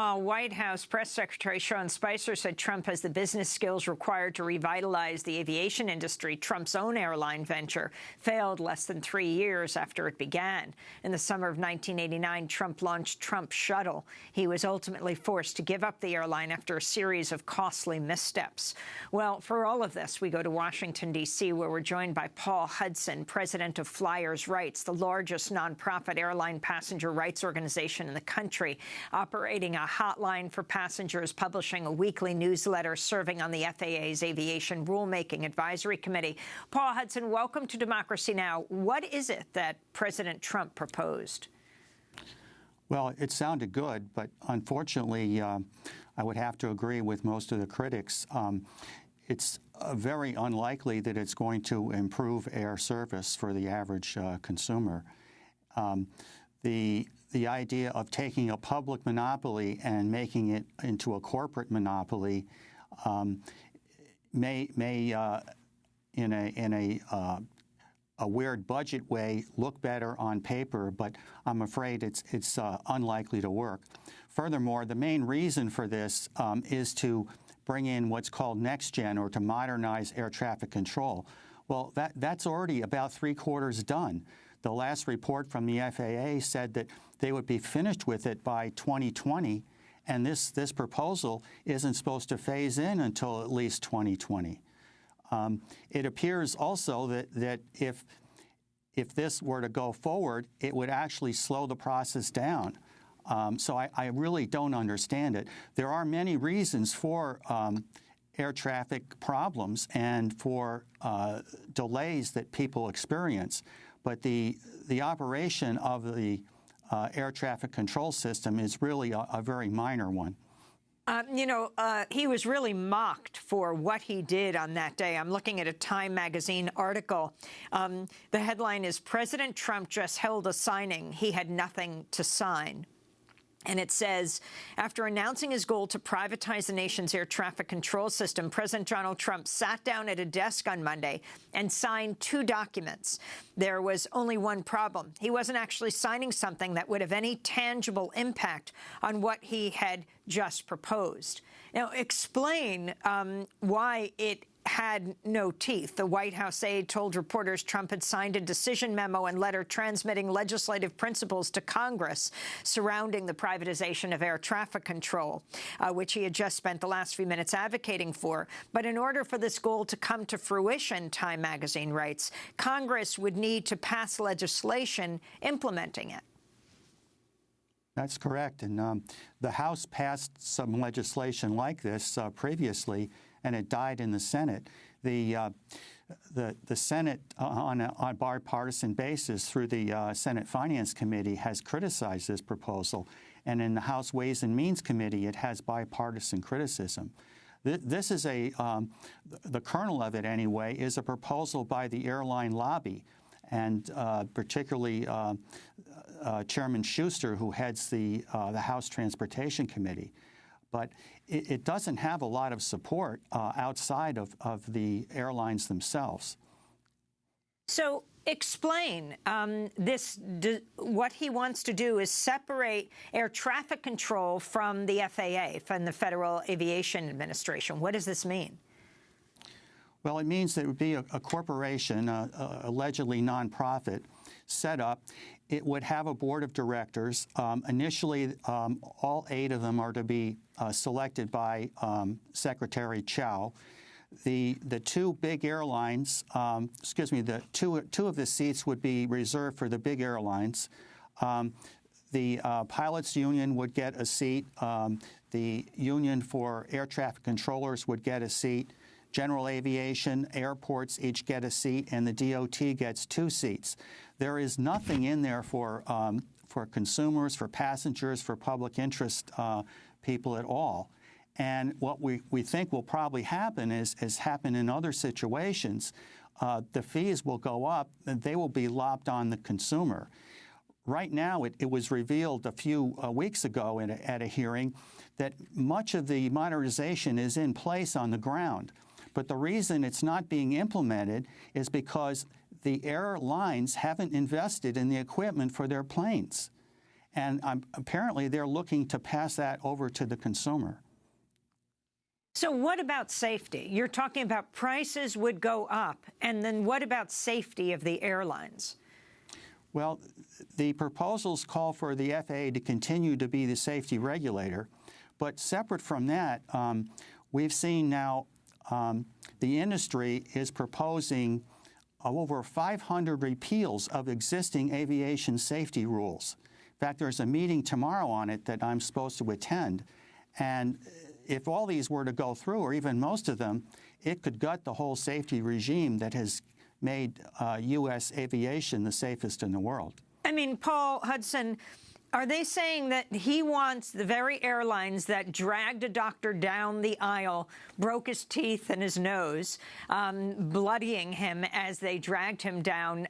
White House Press Secretary Sean Spicer said Trump has the business skills required to revitalize the aviation industry. Trump's own airline venture failed less than 3 years after it began. In the summer of 1989, Trump launched Trump Shuttle. He was ultimately forced to give up the airline after a series of costly missteps. Well, for all of this, we go to Washington, D.C., where we're joined by Paul Hudson, president of Flyers Rights, the largest nonprofit airline passenger rights organization in the country, operating a hotline for passengers, publishing a weekly newsletter, serving on the FAA's Aviation Rulemaking Advisory Committee. Paul Hudson, welcome to Democracy Now! What is it that President Trump proposed? Well, it sounded good, but unfortunately, I would have to agree with most of the critics. It's very unlikely that it's going to improve air service for the average consumer. The idea of taking a public monopoly and making it into a corporate monopoly may in a weird budget way look better on paper, but I'm afraid it's unlikely to work. Furthermore, the main reason for this is to bring in what's called next gen, or to modernize air traffic control. Well, that's already about 3/4 done. The last report from the FAA said that they would be finished with it by 2020, and this proposal isn't supposed to phase in until at least 2020. It appears also that if this were to go forward, it would actually slow the process down. So I really don't understand it. There are many reasons for air traffic problems and for delays that people experience. But the operation of the air traffic control system is really a very minor one. He was really mocked for what he did on that day. I'm looking at a Time magazine article. The headline is, "President Trump just held a signing. He had nothing to sign." And it says, after announcing his goal to privatize the nation's air traffic control system, President Donald Trump sat down at a desk on Monday and signed 2 documents. There was only one problem. He wasn't actually signing something that would have any tangible impact on what he had just proposed. Now, explain why it had no teeth. The White House aide told reporters Trump had signed a decision memo and letter transmitting legislative principles to Congress surrounding the privatization of air traffic control, which he had just spent the last few minutes advocating for. But in order for this goal to come to fruition, Time magazine writes, Congress would need to pass legislation implementing it. That's correct. And the House passed some legislation like this previously, and it died in the Senate. The Senate, on a bipartisan basis through the Senate Finance Committee, has criticized this proposal. And in the House Ways and Means Committee, it has bipartisan criticism. This is the kernel of it anyway, is a proposal by the airline lobby, and particularly Chairman Schuster, who heads the House Transportation Committee. But it doesn't have a lot of support outside of the airlines themselves. So explain what he wants to do is separate air traffic control from the FAA, from the Federal Aviation Administration. What does this mean? Well, it means that it would be a corporation, allegedly nonprofit, set up. It would have a board of directors. Initially, all 8 of them are to be selected by Secretary Chow. The 2 big airlines, the two of the seats would be reserved for the big airlines. The pilots union would get a seat. The union for air traffic controllers would get a seat. General aviation, airports each get a seat, and the DOT gets 2 seats. There is nothing in there for consumers, for passengers, for public interest people at all. And what we think will probably happen is happened in other situations. The fees will go up, and they will be lopped on the consumer. Right now, it was revealed a few weeks ago at a hearing that much of the modernization is in place on the ground. But the reason it's not being implemented is because the airlines haven't invested in the equipment for their planes. And apparently they're looking to pass that over to the consumer. So what about safety? You're talking about prices would go up, and then what about safety of the airlines? Well, the proposals call for the FAA to continue to be the safety regulator, but separate from that, we've seen now the industry is proposing over 500 repeals of existing aviation safety rules. In fact, there's a meeting tomorrow on it that I'm supposed to attend, and if all these were to go through, or even most of them, it could gut the whole safety regime that has made U.S. aviation the safest in the world. I mean, Paul Hudson, are they saying that he wants the very airlines that dragged a doctor down the aisle, broke his teeth and his nose, bloodying him as they dragged him down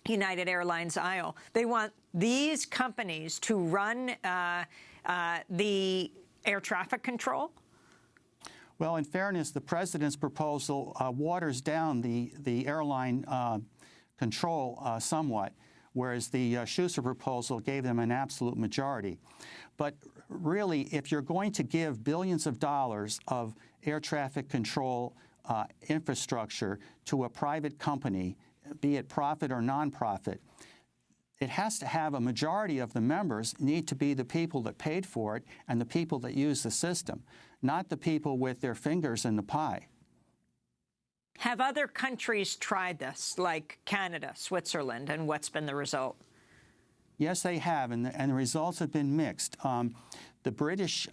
United Airlines aisle? They want these companies to run the air traffic control? Well, in fairness, the president's proposal waters down the airline control somewhat, whereas the Schuster proposal gave them an absolute majority. But really, if you're going to give billions of dollars of air traffic control infrastructure to a private company, be it profit or nonprofit, it has to have a majority of the members need to be the people that paid for it and the people that use the system, not the people with their fingers in the pie. Have other countries tried this, like Canada, Switzerland, and what's been the result? Yes, they have, and the results have been mixed. The British,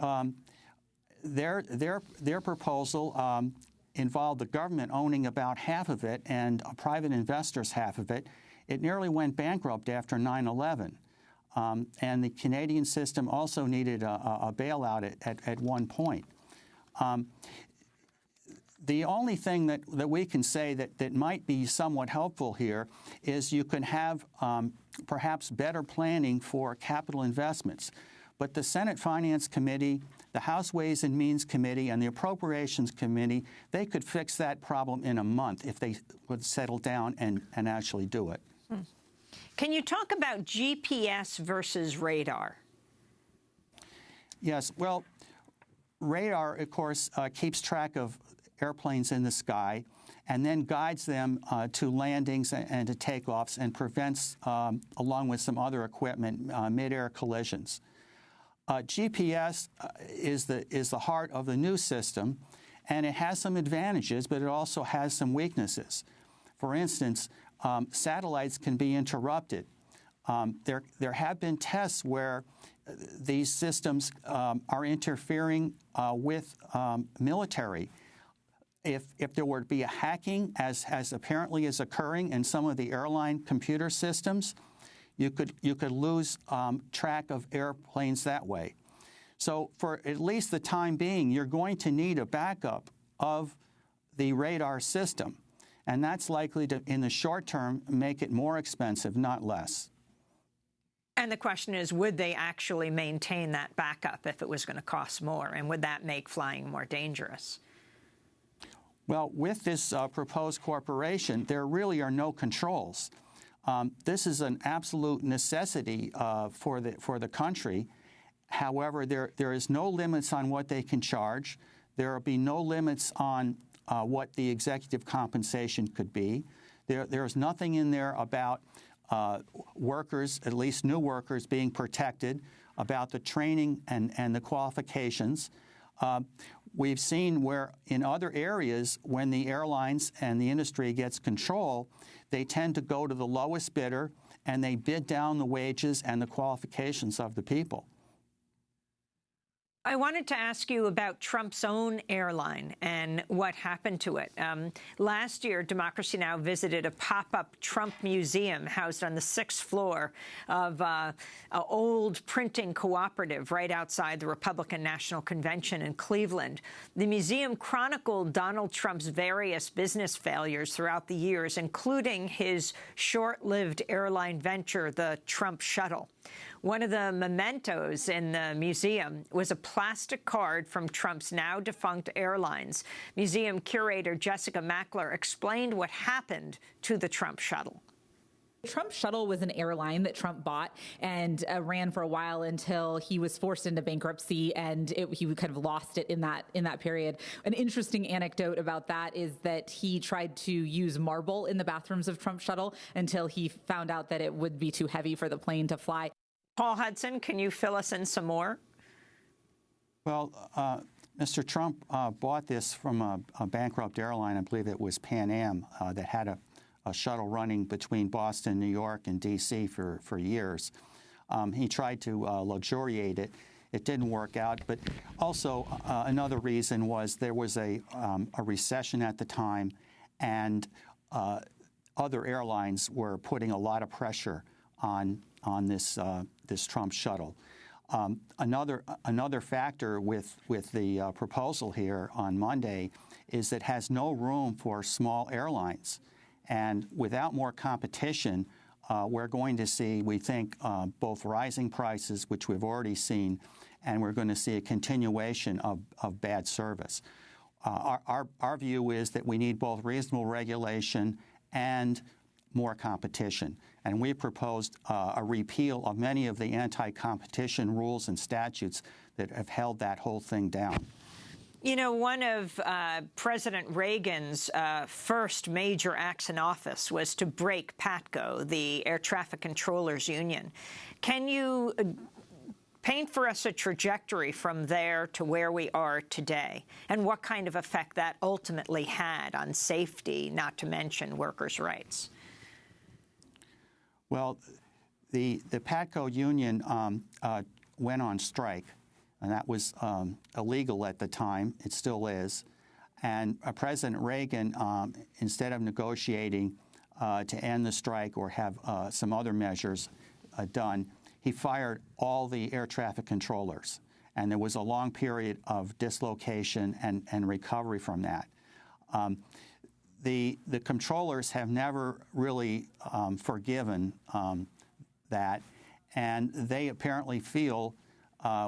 their proposal involved the government owning about half of it and private investors half of it. It nearly went bankrupt after 9/11. And the Canadian system also needed a bailout at one point. The only thing that we can say that might be somewhat helpful here is you can have perhaps better planning for capital investments. But the Senate Finance Committee, the House Ways and Means Committee, and the Appropriations Committee, they could fix that problem in a month if they would settle down and actually do it. Can you talk about GPS versus radar? Yes. Well, radar, of course, keeps track of airplanes in the sky and then guides them to landings and to takeoffs and prevents, along with some other equipment, mid-air collisions. GPS is the heart of the new system, and it has some advantages, but it also has some weaknesses. For instance, satellites can be interrupted. There have been tests where these systems are interfering with military. If there were to be a hacking, as apparently is occurring in some of the airline computer systems, you could lose track of airplanes that way. So for at least the time being, you're going to need a backup of the radar system. And that's likely to, in the short term, make it more expensive, not less. And the question is, would they actually maintain that backup if it was going to cost more? And would that make flying more dangerous? Well, with this proposed corporation, there really are no controls. This is an absolute necessity for the country. However, there is no limits on what they can charge. There will be no limits on what the executive compensation could be. There's nothing in there about workers, at least new workers, being protected, about the training and the qualifications. We've seen where in other areas, when the airlines and the industry gets control, they tend to go to the lowest bidder and they bid down the wages and the qualifications of the people. I wanted to ask you about Trump's own airline and what happened to it. Last year, Democracy Now! Visited a pop-up Trump museum housed on the 6th floor of an old printing cooperative right outside the Republican National Convention in Cleveland. The museum chronicled Donald Trump's various business failures throughout the years, including his short-lived airline venture, the Trump Shuttle. One of the mementos in the museum was a plastic card from Trump's now-defunct airlines. Museum curator Jessica Mackler explained what happened to the Trump Shuttle. Trump Shuttle was an airline that Trump bought and ran for a while until he was forced into bankruptcy, and he kind of lost it in that period. An interesting anecdote about that is that he tried to use marble in the bathrooms of Trump Shuttle until he found out that it would be too heavy for the plane to fly. Paul Hudson, can you fill us in some more? Well, Mr. Trump bought this from a bankrupt airline. I believe it was Pan Am that had a shuttle running between Boston, New York, and D.C. for years. He tried to luxuriate it. It didn't work out. But also another reason was there was a recession at the time, and other airlines were putting a lot of pressure on this Trump shuttle. Another factor with the proposal here on Monday is that it has no room for small airlines. And without more competition, we're going to see, we think, both rising prices, which we've already seen, and we're going to see a continuation of bad service. Our view is that we need both reasonable regulation and more competition. And we proposed a repeal of many of the anti-competition rules and statutes that have held that whole thing down. You know, one of President Reagan's first major acts in office was to break PATCO, the Air Traffic Controllers Union. Can you paint for us a trajectory from there to where we are today, and what kind of effect that ultimately had on safety, not to mention workers' rights? Well, the PATCO union went on strike, and that was illegal at the time. It still is. And President Reagan, instead of negotiating to end the strike or have some other measures done, he fired all the air traffic controllers. And there was a long period of dislocation and recovery from that. The controllers have never really forgiven that, and they apparently feel,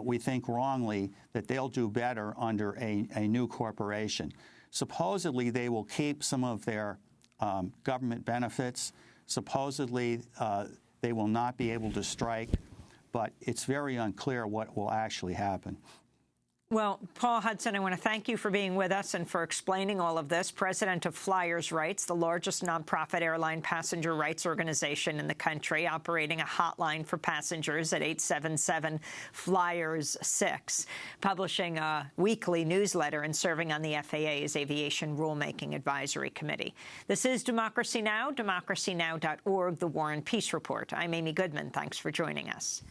we think wrongly, that they'll do better under a new corporation. Supposedly, they will keep some of their government benefits. Supposedly, they will not be able to strike, but it's very unclear what will actually happen. Well, Paul Hudson, I want to thank you for being with us and for explaining all of this. President of Flyers Rights, the largest nonprofit airline passenger rights organization in the country, operating a hotline for passengers at 877-FLYERS-6, publishing a weekly newsletter and serving on the FAA's Aviation Rulemaking Advisory Committee. This is Democracy Now!, democracynow.org, The War and Peace Report. I'm Amy Goodman. Thanks for joining us.